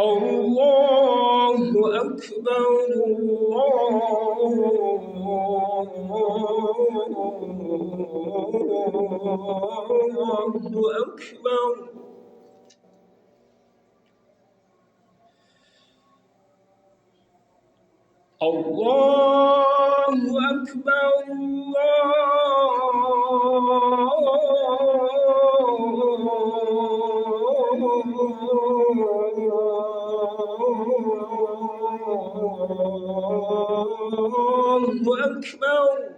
الله أكبر الله أكبر الله أكبر الله أكبر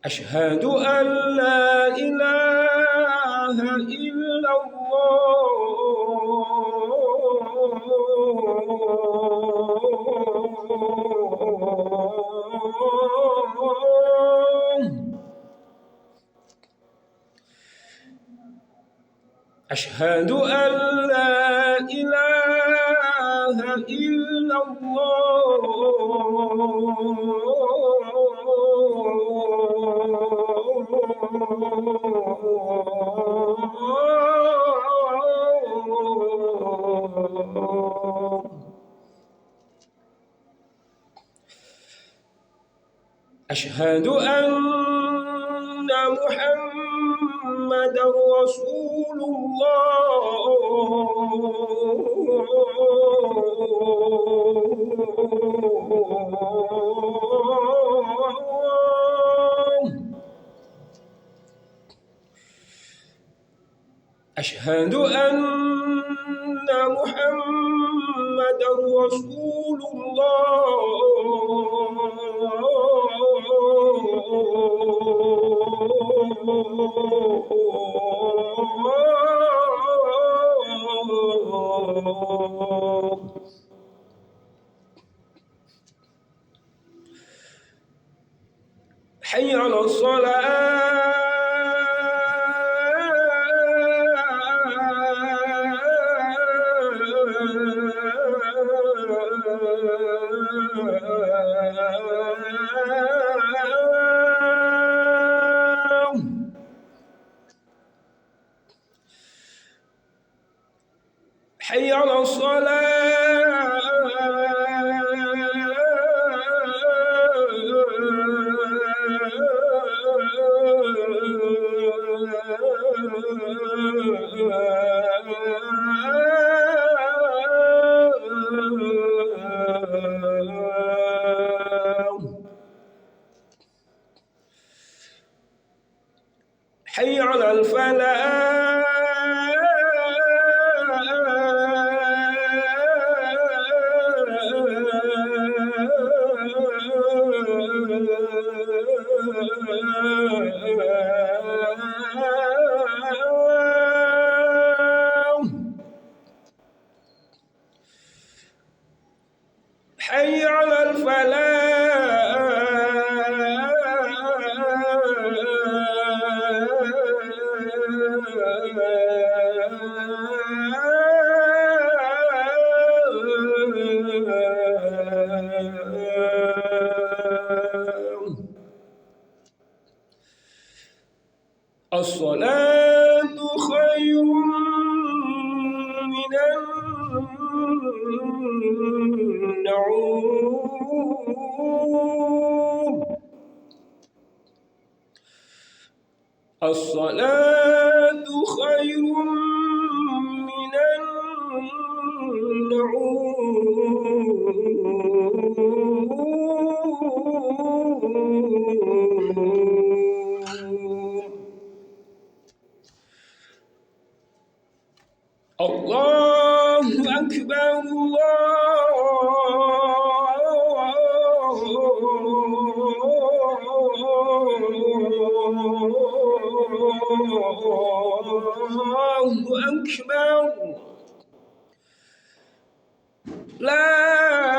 أشهد أن لا إله إلا الله أشهد أن لا إله إلا الله أشهد أن محمدًا رسول الله أشهد أن محمدًا رسول الله حي على الصلاة حي على الصلاة حي على الفلاح حي على الصلاة خير من النوم الصلاة خير من النوم الله أكبر الله أكبر لا